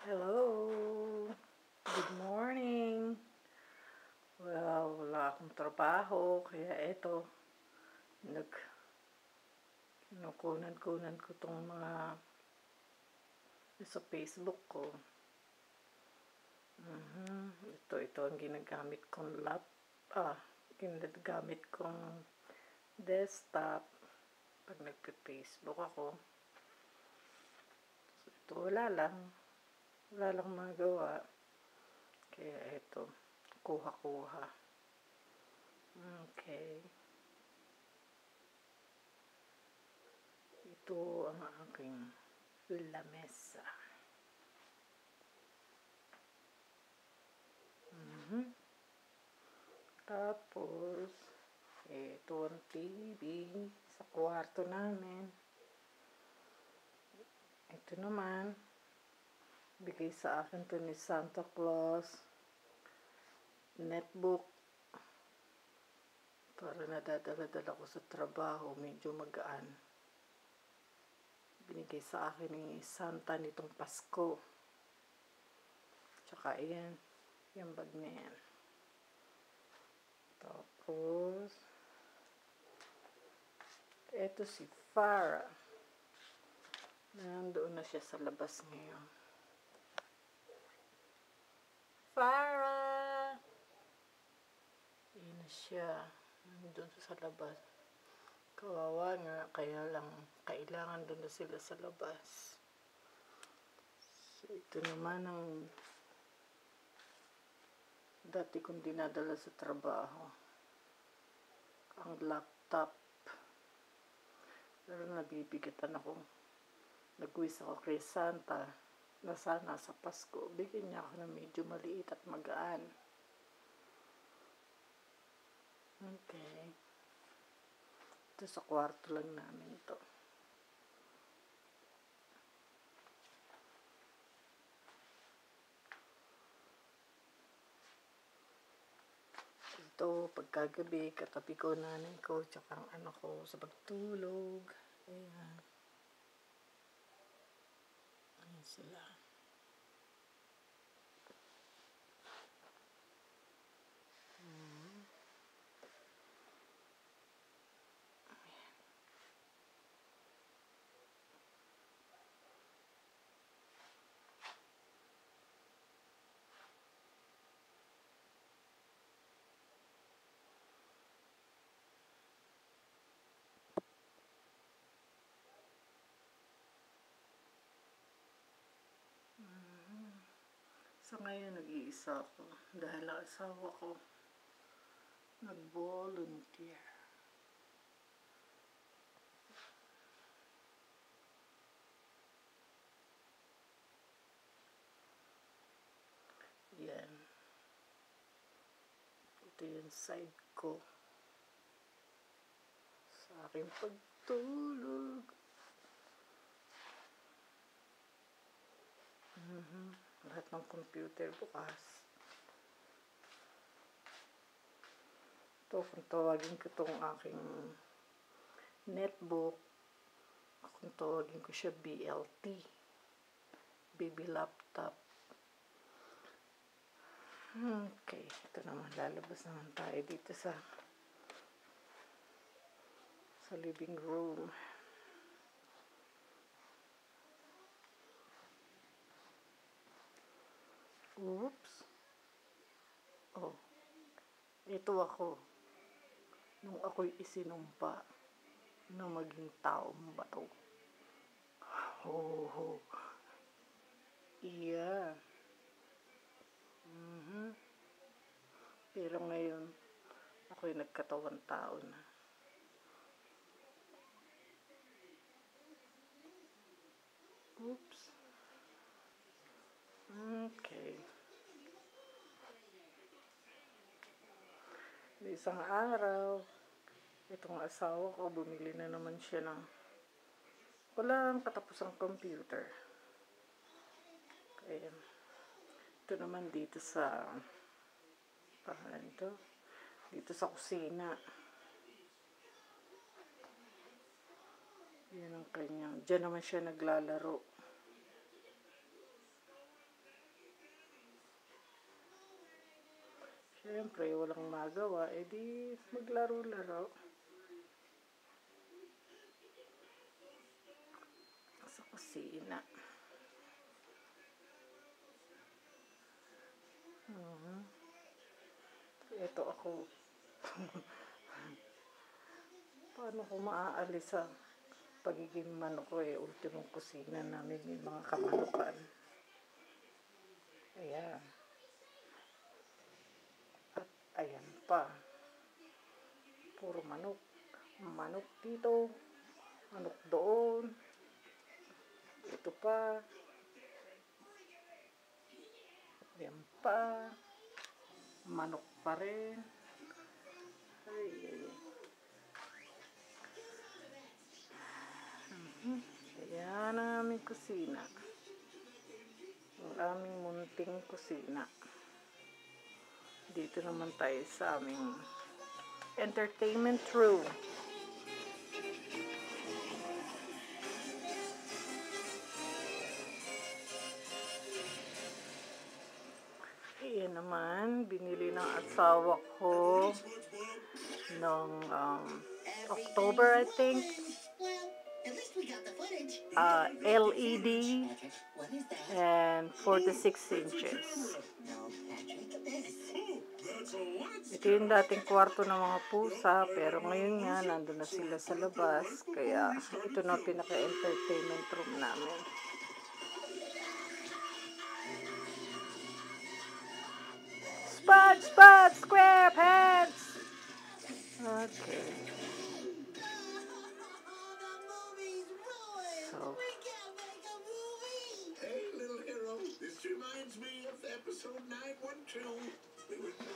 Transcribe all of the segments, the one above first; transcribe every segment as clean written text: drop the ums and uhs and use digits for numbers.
Hello! Good morning! Well, wala akong trabaho, kaya eto, kinukunan-kunan ko tong mga sa Facebook ko. Ito ang ginagamit kong ginagamit kong desktop pag nagpe-Facebook ako. So, ito wala lang magawa. Kaya ito, kuha-kuha. Okay. Ito ang aking lamesa. Tapos, ito ang TV sa kwarto namin. Ito naman, bigay sa akin to ni Santa Claus. Netbook. Para nadadala-dala ko sa trabaho, medyo magaan. Binigay sa akin ni Santa nitong Pasko. Tsaka ayan, yung bag na yan. Tapos, eto si Farah. Nandoon na siya sa labas ngayon. Farah! Ayan na siya. Nandun sa labas. Kawawa nga, kaya lang kailangan doon na sila sa labas. So, ito naman ang dati kong dinadala sa trabaho. Ang laptop. Pero nabibigatan ako. Nag-wish ako kay Santa na sana sa Pasko, bigyan niya ako ng medyo maliit at magaan. Okay. Ito sa kwarto lang namin ito. Ito, pagkagabi, katabi ko nanay ko, tsaka ang anak ko sa pagtulog. Ayan. Ayan sila. So ngayon nag-iisa ako dahil ang asawa ko nag-volunteer. Yan. Ito yung side ko sa aking pagtulog. Lahat ng computer bukas. Ito, kung tawagin ko itong aking netbook, kung tawagin ko siya BLT, baby laptop. Okay, ito naman, lalabas naman tayo dito sa living room. Oops. Oh. Ito ako. Nung ako'y isinumpa na maging taong bato. Oh. Yeah. Pero ngayon, ako'y nagkatawang tao na. Oops. Okay. Isang araw, itong asawa ko, bumili na naman siya ng walang katapusang computer. Kaya, ito naman dito sa dito sa kusina. Yan ang kanyang, dyan naman siya naglalaro. Siyempre, walang magawa, edi maglaro-laro sa kusina. Ito ako. Paano ko maaalis sa pagiging manok ko ultimong kusina namin yung mga kamanukan. Ayan. At ayan pa. Puro manok. Manok dito. Manok doon. Ito pa. Ayan pa. Manok pa rin. Ay. Ayan ang aming kusina. Ang aming munting kusina. Dito naman tayo sa aming entertainment room. Ayan naman, binili ng asawa ko noong October, I think. LED and 46 inches. Ito yung dating kwarto ng mga pusa, pero ngayon nga, nandun na sila sa labas, kaya ito na pinaka-entertainment room namin. Spot, SquarePants! Okay.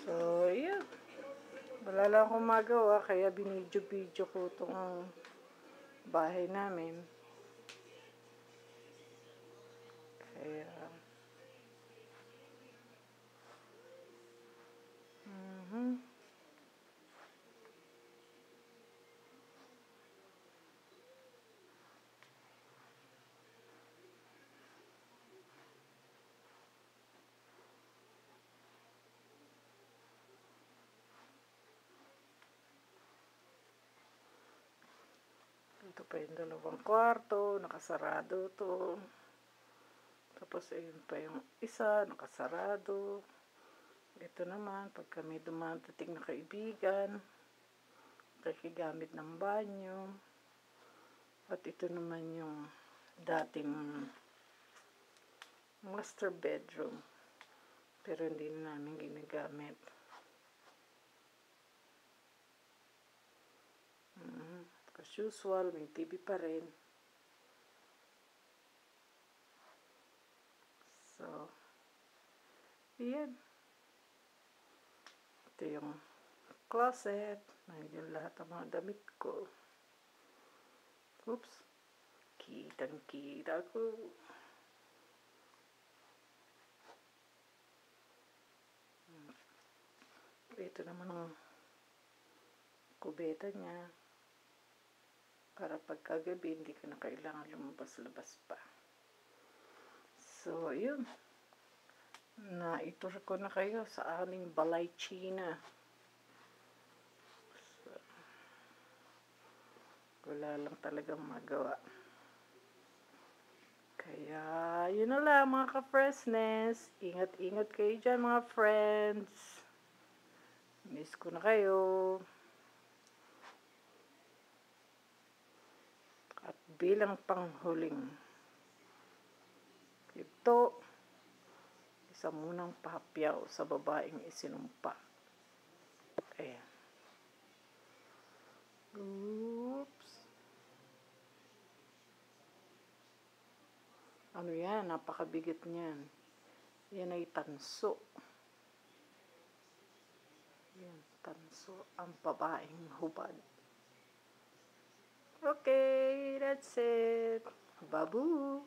So, yeah. Wala lang akong magawa, kaya binidyo-video ko itong bahay namin. Kaya, ito pa yung dalawang kwarto, nakasarado to. Tapos ayun pa yung isa, nakasarado. Ito naman, pag kami dumadating na kaibigan, nakikigamit ng banyo. At ito naman yung dating master bedroom. Pero hindi na namin ginagamit. As usual, may TV pa rin. So, yan. Ito yung closet. Nandiyan lahat ng mga damit ko. Oops. Kitang-kita ko. Ito naman ang kubeta niya. Para pagkagabi, hindi ka na kailangan lumabas-labas pa. So, yun. Naitur ko na kayo sa aming balay China. So, wala lang talagang magawa. Kaya, yun na lang mga ka-freshness. Ingat-ingat kayo dyan mga friends. Miss ko na kayo. At bilang panghuling, ito, isa munang pahapyaw sa babaeng isinumpa. Ayan. Oops. Ano yan? Napakabigat niyan. Yan ay tanso. Yan, tanso. Ang babaeng hubad. Okay, that's it. Babu.